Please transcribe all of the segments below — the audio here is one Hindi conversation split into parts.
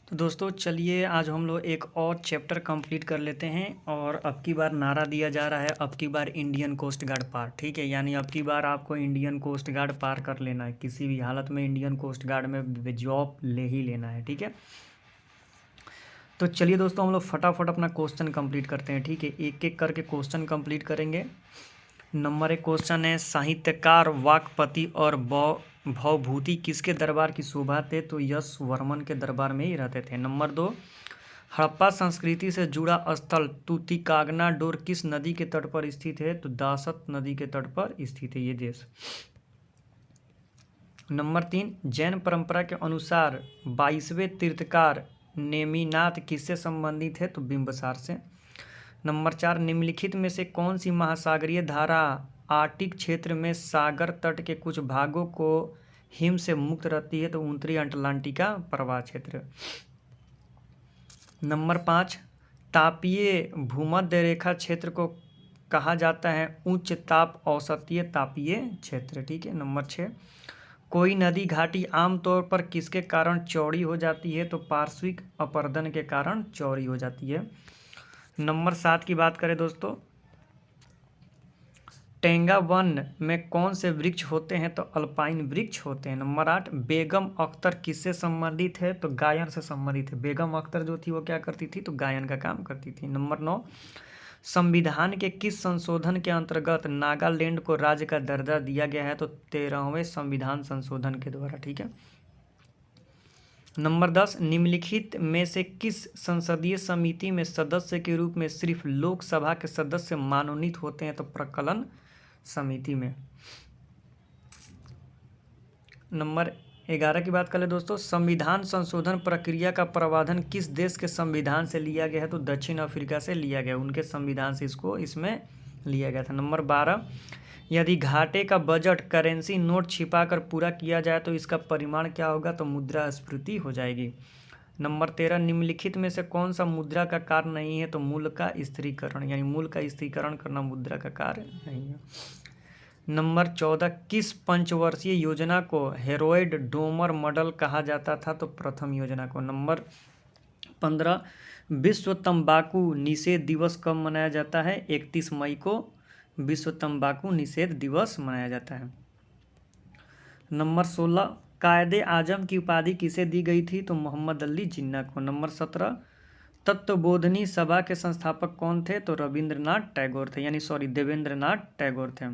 तो दोस्तों चलिए आज हम लोग एक और चैप्टर कंप्लीट कर लेते हैं। और अब की बार नारा दिया जा रहा है, अब की बार इंडियन कोस्ट गार्ड पार। ठीक है, यानी अब की बार आपको इंडियन कोस्ट गार्ड पार कर लेना है, किसी भी हालत में इंडियन कोस्ट गार्ड में जॉब ले ही लेना है। ठीक है, तो चलिए दोस्तों हम लोग फटाफट अपना क्वेश्चन कंप्लीट करते हैं। ठीक है, एक एक करके क्वेश्चन कंप्लीट करेंगे। नंबर एक क्वेश्चन है, साहित्यकार वाकपति और भवभूति किसके दरबार की शोभा थे? तो यश वर्मन के दरबार में ही रहते थे। नंबर दो, हड़प्पा संस्कृति से जुड़ा स्थल तुतिकागना डोर किस नदी के तट पर स्थित है? तो दासत नदी के तट पर स्थित है ये देश। नंबर तीन, जैन परंपरा के अनुसार 22वें तीर्थकार नेमिनाथ किससे संबंधित है? तो बिंबसार से। नंबर चार, निम्नलिखित में से कौन सी महासागरीय धारा आर्कटिक क्षेत्र में सागर तट के कुछ भागों को हिम से मुक्त रहती है? तो उत्तरी अटलांटिका प्रवाह क्षेत्र। नंबर पाँच, तापीय भूमध्य रेखा क्षेत्र को कहा जाता है उच्च ताप औसतीय तापीय क्षेत्र। ठीक है। नंबर छः, कोई नदी घाटी आमतौर पर किसके कारण चौड़ी हो जाती है? तो पार्श्विक अपरदन के कारण चौड़ी हो जाती है। नंबर सात की बात करें दोस्तों, टेंगा वन में कौन से वृक्ष होते हैं? तो अल्पाइन वृक्ष होते हैं। नंबर आठ, बेगम अख्तर किससे संबंधित है? तो गायन से संबंधित है। बेगम अख्तर जो थी वो क्या करती थी? तो गायन का काम करती थी। नंबर नौ, संविधान के किस संशोधन के अंतर्गत नागालैंड को राज्य का दर्जा दिया गया है? तो 13वें संविधान संशोधन के द्वारा। ठीक है। नंबर 10, निम्नलिखित में से किस संसदीय समिति में सदस्य के रूप में सिर्फ लोकसभा के सदस्य मनोनीत होते हैं? तो प्रकलन समिति में। नंबर 11 की बात करें दोस्तों, संविधान संशोधन प्रक्रिया का प्रावधान किस देश के संविधान से लिया गया है? तो दक्षिण अफ्रीका से लिया गया, उनके संविधान से इसको इसमें लिया गया था। नंबर 12, यदि घाटे का बजट करेंसी नोट छिपाकर पूरा किया जाए तो इसका परिमाण क्या होगा? तो मुद्रास्फीति हो जाएगी। नंबर 13, निम्नलिखित में से कौन सा मुद्रा का कार्य नहीं है? तो मूल्य का स्थिरीकरण, यानी मूल्य का स्थिरीकरण करना मुद्रा का कार्य नहीं है। नंबर 14, किस पंचवर्षीय योजना को हेरोल्ड डोमर मॉडल कहा जाता था? तो प्रथम योजना को। नंबर 15, विश्व तंबाकू निषेध दिवस कब मनाया जाता है? 31 मई को विश्व तंबाकू निषेध दिवस मनाया जाता है। नंबर 16, कायदे आजम की उपाधि किसे दी गई थी? तो मोहम्मद अली जिन्ना को। नंबर 17, तत्वबोधनी सभा के संस्थापक कौन थे? तो रविंद्रनाथ टैगोर थे, यानी देवेंद्रनाथ टैगोर थे।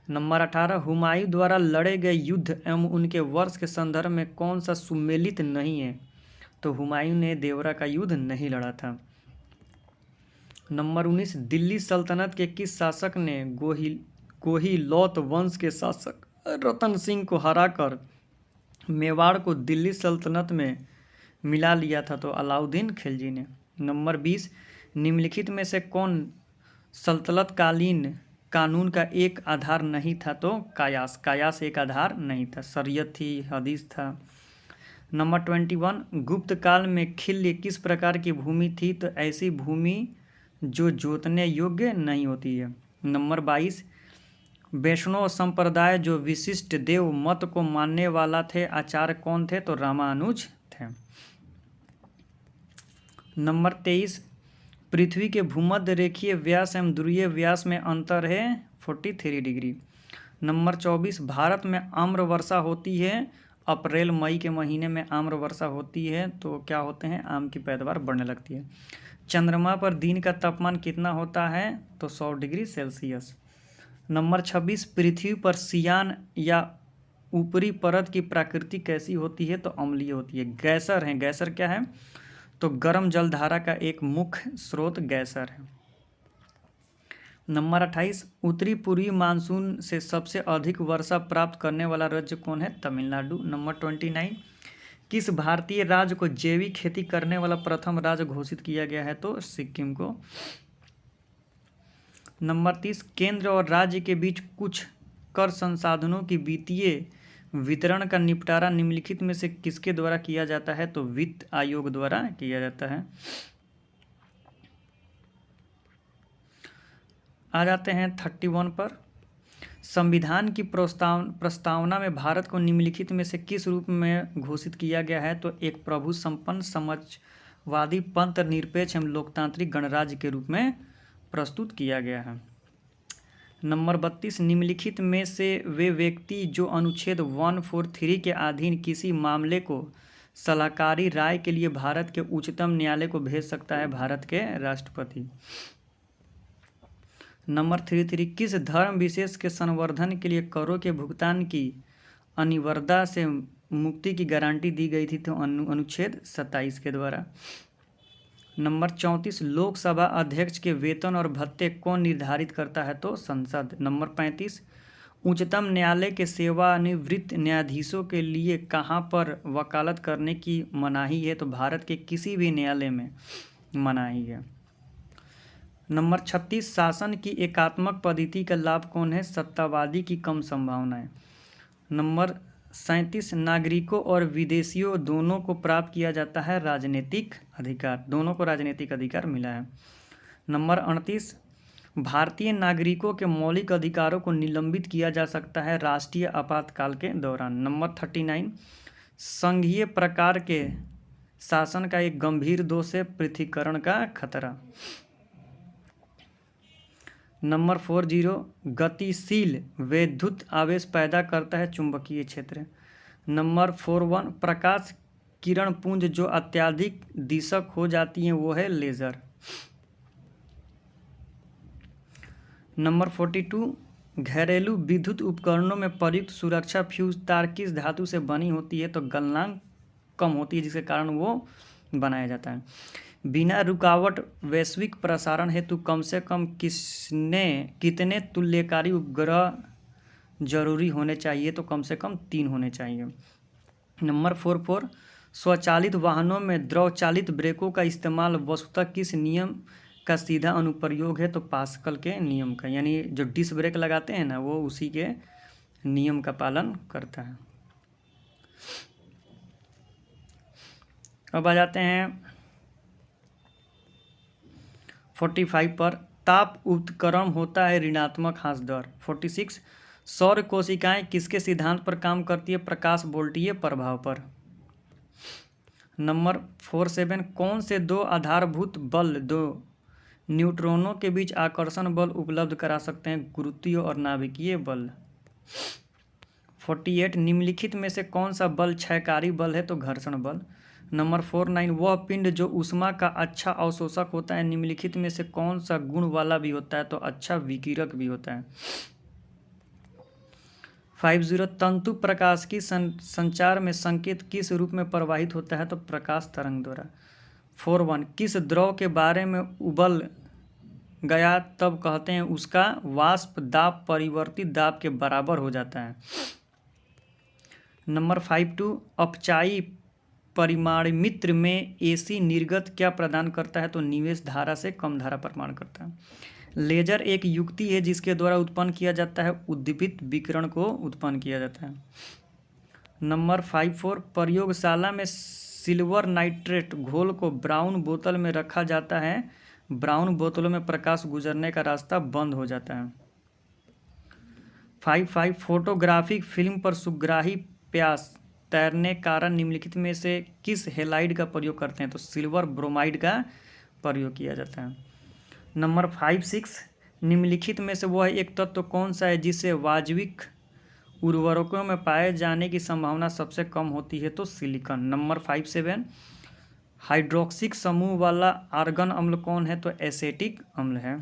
नंबर 18, हुमायूं द्वारा लड़े गए युद्ध एवं उनके वर्ष के संदर्भ में कौन सा सुमेलित नहीं है? तो हुमायूं ने देवरा का युद्ध नहीं लड़ा था। नंबर 19, दिल्ली सल्तनत के किस शासक ने गोहिलौत वंश के शासक रतन सिंह को हराकर मेवाड़ को दिल्ली सल्तनत में मिला लिया था? तो अलाउद्दीन खिलजी ने। नंबर 20, निम्नलिखित में से कौन सल्तनतकालीन कानून का एक आधार नहीं था? तो कायास एक आधार नहीं था, शरीयत थी, हदीस था। नंबर 21, गुप्त काल में खिल्य किस प्रकार की भूमि थी? तो ऐसी भूमि जो जोतने योग्य नहीं होती है। नंबर 22, वैष्णव संप्रदाय जो विशिष्ट देव मत को मानने वाला थे, आचार्य कौन थे? तो रामानुज थे। नंबर 23, पृथ्वी के भूमध्य रेखीय व्यास एवं ध्रुवीय व्यास में अंतर है 43 डिग्री। नंबर 24, भारत में आम्र वर्षा होती है अप्रैल मई के महीने में आम्र वर्षा होती है, तो क्या होते हैं? आम की पैदावार बढ़ने लगती है। चंद्रमा पर दिन का तापमान कितना होता है? तो 100 डिग्री सेल्सियस। नंबर 26, पृथ्वी पर सियान या ऊपरी परत की प्रकृति कैसी होती है? तो अम्लीय होती है। गैसर है, गैसर क्या है? तो गर्म जलधारा का एक मुख्य स्रोत गैसर है। नंबर 28, उत्तरी पूर्वी मानसून से सबसे अधिक वर्षा प्राप्त करने वाला राज्य कौन है? तमिलनाडु। नंबर 29, किस भारतीय राज्य को जैविक खेती करने वाला प्रथम राज्य घोषित किया गया है? तो सिक्किम को। नंबर 30, केंद्र और राज्य के बीच कुछ कर संसाधनों की वित्तीय वितरण का निपटारा निम्नलिखित में से किसके द्वारा किया जाता है? तो वित्त आयोग द्वारा किया जाता है। आ जाते हैं 31 पर, संविधान की प्रस्तावना में भारत को निम्नलिखित में से किस रूप में घोषित किया गया है? तो एक प्रभु संपन्न समाजवादी पंथ निरपेक्ष एवं लोकतांत्रिक गणराज्य के रूप में प्रस्तुत किया गया है। नंबर 32, निम्नलिखित में से वे व्यक्ति जो अनुच्छेद 143 के अधीन किसी मामले को सलाहकारी राय के लिए भारत के उच्चतम न्यायालय को भेज सकता है? भारत के राष्ट्रपति। नंबर 33, किस धर्म विशेष के संवर्धन के लिए करों के भुगतान की अनिवार्यता से मुक्ति की गारंटी दी गई थी? तो अनुच्छेद 27 के द्वारा। नंबर 34, लोकसभा अध्यक्ष के वेतन और भत्ते कौन निर्धारित करता है? तो संसद। नंबर 35, उच्चतम न्यायालय के सेवानिवृत्त न्यायाधीशों के लिए कहाँ पर वकालत करने की मनाही है? तो भारत के किसी भी न्यायालय में मनाही है। नंबर 36, शासन की एकात्मक पद्धति का लाभ कौन है? सत्तावादी की कम संभावना है। नंबर 37, नागरिकों और विदेशियों दोनों को प्राप्त किया जाता है राजनीतिक अधिकार, दोनों को राजनीतिक अधिकार मिला है। नंबर 38, भारतीय नागरिकों के मौलिक अधिकारों को निलंबित किया जा सकता है राष्ट्रीय आपातकाल के दौरान। नंबर 39, संघीय प्रकार के शासन का एक गंभीर दोष है पृथकीकरण का खतरा। नंबर 40, गतिशील वैद्युत आवेश पैदा करता है चुंबकीय क्षेत्र। नंबर 41, प्रकाश किरण पुंज जो अत्यधिक दिशक हो जाती हैं वो है लेजर। नंबर 42, घरेलू विद्युत उपकरणों में प्रयुक्त सुरक्षा फ्यूज तार किस धातु से बनी होती है? तो गलनांक कम होती है जिसके कारण वो बनाया जाता है। बिना रुकावट वैश्विक प्रसारण हेतु कम से कम कितने तुल्यकारी उपग्रह जरूरी होने चाहिए? तो कम से कम 3 होने चाहिए। नंबर 44, स्वचालित वाहनों में द्रव चालित ब्रेकों का इस्तेमाल वस्तुतः किस नियम का सीधा अनुप्रयोग है? तो पास्कल के नियम का, यानी जो डिस्क ब्रेक लगाते हैं ना वो उसी के नियम का पालन करता है। अब आ जाते हैं 45 पर, ताप उत्क्रमण होता है ऋणात्मक ह्रास दर। 46, सौर कोशिकाएं किसके सिद्धांत पर काम करती है? प्रकाश वोल्टीय प्रभाव पर। नंबर 47, कौन से दो आधारभूत बल दो न्यूट्रॉनों के बीच आकर्षण बल उपलब्ध करा सकते हैं? गुरुत्वीय और नाभिकीय बल। 48, निम्नलिखित में से कौन सा बल क्षयकारी बल है? तो घर्षण बल। नंबर 49, वह पिंड जो ऊष्मा का अच्छा अवशोषक होता है निम्नलिखित में से कौन सा गुण वाला भी होता है? तो अच्छा विकिरक भी होता है। 50, तंतु प्रकाश की संचार में संकेत किस रूप में प्रवाहित होता है? तो प्रकाश तरंग द्वारा। 41, किस द्रव के बारे में उबल गया तब कहते हैं उसका वाष्प दाब परिवर्तित दाब के बराबर हो जाता है। नंबर 52, अपचायी परिमाणमित्र में एसी निर्गत क्या प्रदान करता है? तो निवेश धारा से कम धारा प्रदान करता है। लेजर एक युक्ति है जिसके द्वारा उत्पन्न किया जाता है उद्दीपित विकिरण को उत्पन्न किया जाता है। नंबर 54, प्रयोगशाला में सिल्वर नाइट्रेट घोल को ब्राउन बोतल में रखा जाता है, ब्राउन बोतलों में प्रकाश गुजरने का रास्ता बंद हो जाता है। 55, फोटोग्राफिक फिल्म पर सुग्राही प्यास तैरने कारण निम्नलिखित में से किस हेलाइड का प्रयोग करते हैं? तो सिल्वर ब्रोमाइड का प्रयोग किया जाता है। नंबर 56, निम्नलिखित में से वह एक तत्व कौन सा है जिससे वाजविक उर्वरकों में पाए जाने की संभावना सबसे कम होती है? तो सिलिकॉन। नंबर 57, हाइड्रोक्सिक समूह वाला आर्गन अम्ल कौन है? तो एसेटिक अम्ल है।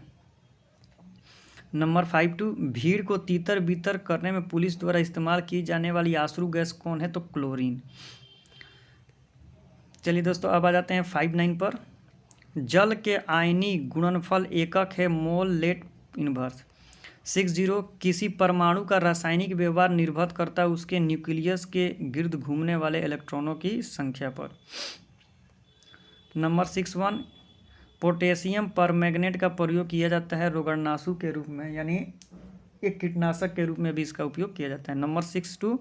नंबर 52, भीड़ को तीतर बीतर करने में पुलिस द्वारा इस्तेमाल की जाने वाली आश्रू गैस कौन है? तो क्लोरीन। चलिए दोस्तों अब आ जाते हैं 59 पर, जल के आयनी गुणनफल एकक है मोल लेट इनवर्स। 60, किसी परमाणु का रासायनिक व्यवहार निर्भर करता है उसके न्यूक्लियस के गिर्द घूमने वाले इलेक्ट्रॉनों की संख्या पर। नंबर 61, पोटेशियम परमैंगनेट का प्रयोग किया जाता है रोगाणुनाशक के रूप में, यानी एक कीटनाशक के रूप में भी इसका उपयोग किया जाता है। नंबर 62,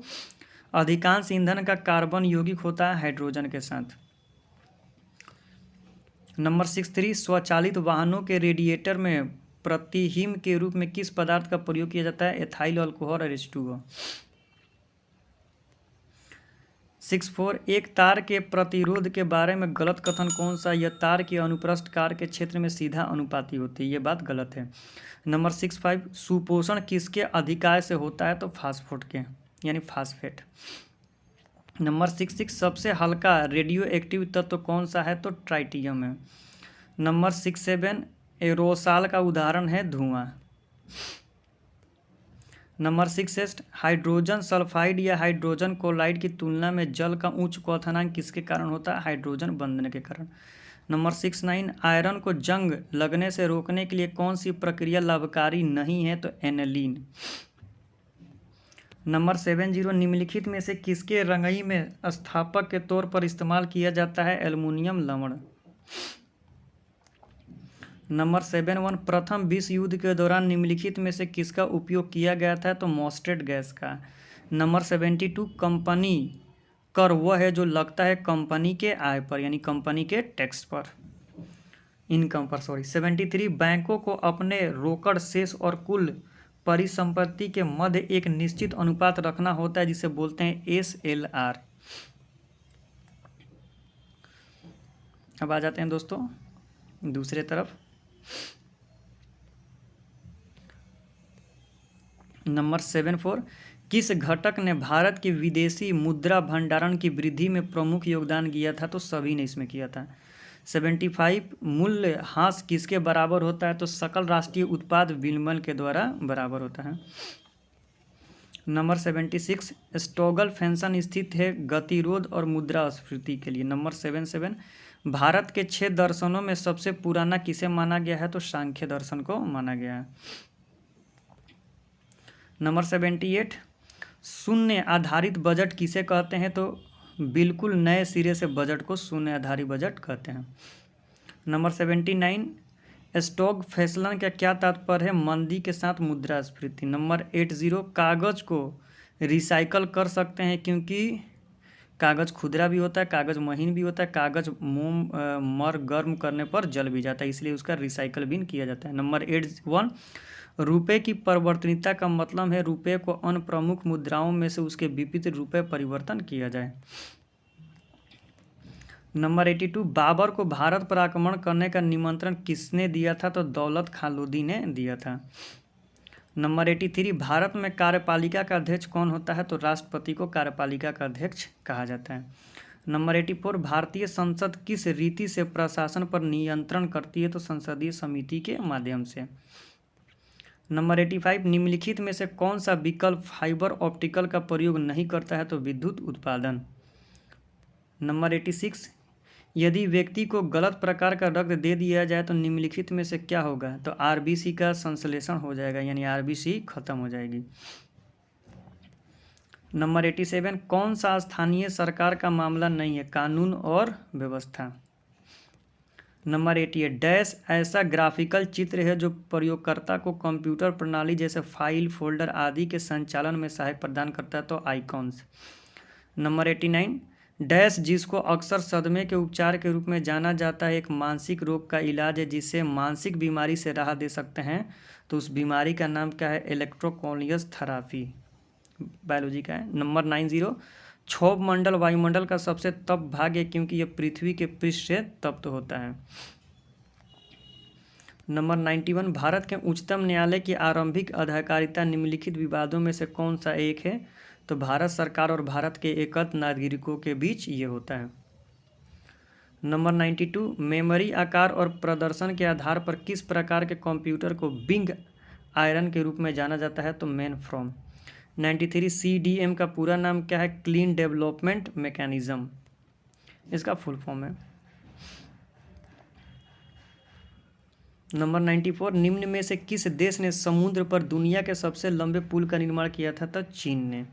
अधिकांश ईंधन का कार्बन यौगिक होता है हाइड्रोजन के साथ। नंबर 63, स्वचालित वाहनों के रेडिएटर में प्रतिहिम के रूप में किस पदार्थ का प्रयोग किया जाता है? एथाइल अल्कोहल और H2O। 6.4 एक तार के प्रतिरोध के बारे में गलत कथन कौन सा? यह तार की अनुप्रस्थ कार के क्षेत्र में सीधा अनुपाती होती है, ये बात गलत है। नंबर 6.5 सुपोषण किसके अधिकार से होता है? तो फास्फोट के यानी फास्फेट। नंबर 6.6 सबसे हल्का रेडियो एक्टिव तत्व कौन सा है? तो ट्राइटियम है। नंबर 6.7 एरोसाल का उदाहरण है धुआं। नंबर 6.8 हाइड्रोजन सल्फाइड या हाइड्रोजन क्लोराइड की तुलना में जल का उच्च क्वथनांक किसके कारण होता है? हाइड्रोजन बंधन के कारण। नंबर 6.9 आयरन को जंग लगने से रोकने के लिए कौन सी प्रक्रिया लाभकारी नहीं है? तो एनिलीन। नंबर 7.0 निम्नलिखित में से किसके रंगई में स्थापक के तौर पर इस्तेमाल किया जाता है? एल्युमिनियम लवण। नंबर 7.1 प्रथम विश्व युद्ध के दौरान निम्नलिखित में से किसका उपयोग किया गया था? तो मॉस्टेड गैस का। नंबर 72 कंपनी कर वह है जो लगता है कंपनी के आय पर यानी कंपनी के टैक्स पर, इनकम पर, सॉरी। 73 बैंकों को अपने रोकड़ शेष और कुल परिसंपत्ति के मध्य एक निश्चित अनुपात रखना होता है जिसे बोलते हैं SLR। अब आ जाते हैं दोस्तों दूसरे तरफ। नंबर 74 किस घटक ने भारत की विदेशी मुद्रा भंडारण की वृद्धि में प्रमुख योगदान किया था? तो सभी ने इसमें किया था। 75 मूल्य ह्रास किसके बराबर होता है? तो सकल राष्ट्रीय उत्पाद विनिमय के द्वारा बराबर होता है। नंबर 76 स्टोगल फंक्शन स्थित है गतिरोध और मुद्रास्फीति के लिए। नंबर 77 भारत के 6 दर्शनों में सबसे पुराना किसे माना गया है? तो सांख्य दर्शन को माना गया है। नंबर 78 शून्य आधारित बजट किसे कहते हैं? तो बिल्कुल नए सिरे से बजट को शून्य आधारित बजट कहते हैं। नंबर 79 स्टॉगफ्लेशन का क्या तात्पर्य है? मंदी के साथ मुद्रास्फीति। नंबर 80 कागज को रिसाइकल कर सकते हैं क्योंकि कागज खुदरा भी होता है, कागज महीन भी होता है, कागज मोम मर गर्म करने पर जल भी जाता है, इसलिए उसका रिसाइकल भी किया जाता है। नंबर 81 रुपये की परिवर्तनीयता का मतलब है रुपये को अन्य प्रमुख मुद्राओं में से उसके विपरीत रुपये परिवर्तन किया जाए। नंबर 82 बाबर को भारत पर आक्रमण करने का निमंत्रण किसने दिया था? तो दौलत खान लोदी ने दिया था। नंबर 83 भारत में कार्यपालिका का अध्यक्ष कौन होता है? तो राष्ट्रपति को कार्यपालिका का अध्यक्ष कहा जाता है। नंबर 84 भारतीय संसद किस रीति से प्रशासन पर नियंत्रण करती है? तो संसदीय समिति के माध्यम से। नंबर 85 निम्नलिखित में से कौन सा विकल्प फाइबर ऑप्टिकल का प्रयोग नहीं करता है? तो विद्युत उत्पादन। नंबर 86 यदि व्यक्ति को गलत प्रकार का रक्त दे दिया जाए तो निम्नलिखित में से क्या होगा? तो RBC का संश्लेषण हो जाएगा यानी RBC खत्म हो जाएगी। नंबर 87 कौन सा स्थानीय सरकार का मामला नहीं है? कानून और व्यवस्था। नंबर 88 डैश ऐसा ग्राफिकल चित्र है जो प्रयोगकर्ता को कंप्यूटर प्रणाली जैसे फाइल फोल्डर आदि के संचालन में सहायता प्रदान करता है? तो आइकॉन्स। नंबर 89 डैश जिसको अक्सर सदमे के उपचार के रूप में जाना जाता है एक मानसिक रोग का इलाज है जिससे मानसिक बीमारी से राहत दे सकते हैं, तो उस बीमारी का नाम क्या है? इलेक्ट्रोकॉन्शियस थेरापी, बायोलॉजी का है। नंबर 90 क्षोभ मंडल वायुमंडल का सबसे तप्त भाग है क्योंकि यह पृथ्वी के पृष्ठ से तप्त होता है। नंबर 91 भारत के उच्चतम न्यायालय की आरंभिक अधिकारिता निम्नलिखित विवादों में से कौन सा एक है? तो भारत सरकार और भारत के एकल नागरिकों के बीच ये होता है। नंबर 92 मेमोरी आकार और प्रदर्शन के आधार पर किस प्रकार के कंप्यूटर को बिग आयरन के रूप में जाना जाता है? तो मेन फ्रॉम। 93 CDM का पूरा नाम क्या है? क्लीन डेवलपमेंट मैकेनिज्म, इसका फुल फॉर्म है। नंबर 94 निम्न में से किस देश ने समुद्र पर दुनिया के सबसे लंबे पुल का निर्माण किया था? तो चीन ने।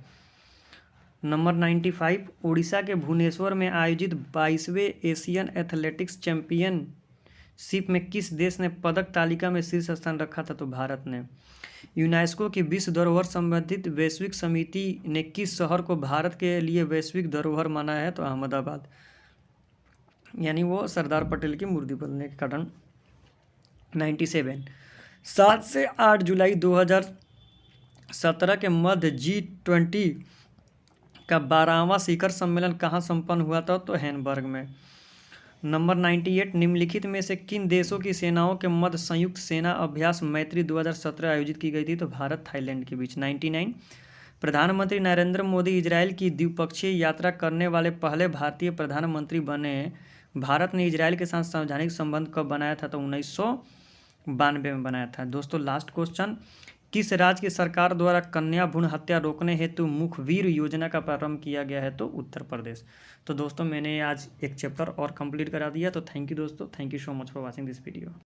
नंबर 95 उड़ीसा के भुवनेश्वर में आयोजित 22वें एशियन एथलेटिक्स चैंपियनशिप में किस देश ने पदक तालिका में शीर्ष स्थान रखा था? तो भारत ने। यूनेस्को की विश्व धरोहर संबंधित वैश्विक समिति ने किस शहर को भारत के लिए वैश्विक धरोहर माना है? तो अहमदाबाद, यानी वो सरदार पटेल की मूर्ति बदलने के कारण। 97 7 से 8 जुलाई 2017 के मध्य G20 का 12वां शिखर सम्मेलन कहाँ संपन्न हुआ था? तो हैनबर्ग में। नंबर 98, निम्नलिखित में से किन देशों की सेनाओं के मध्य संयुक्त सेना अभ्यास मैत्री 2017 आयोजित की गई थी? तो भारत थाईलैंड के बीच। 99, प्रधानमंत्री नरेंद्र मोदी इजरायल की द्विपक्षीय यात्रा करने वाले पहले भारतीय प्रधानमंत्री बने। भारत ने इजरायल के साथ संवैधानिक संबंध कब बनाया था? तो 1992 में बनाया था। दोस्तों लास्ट क्वेश्चन, किस राज्य की सरकार द्वारा कन्या भ्रूण हत्या रोकने हेतु मुखबिर योजना का प्रारंभ किया गया है? तो उत्तर प्रदेश। तो दोस्तों मैंने आज एक चैप्टर और कंप्लीट करा दिया। तो थैंक यू दोस्तों, thank you so much for watching this video.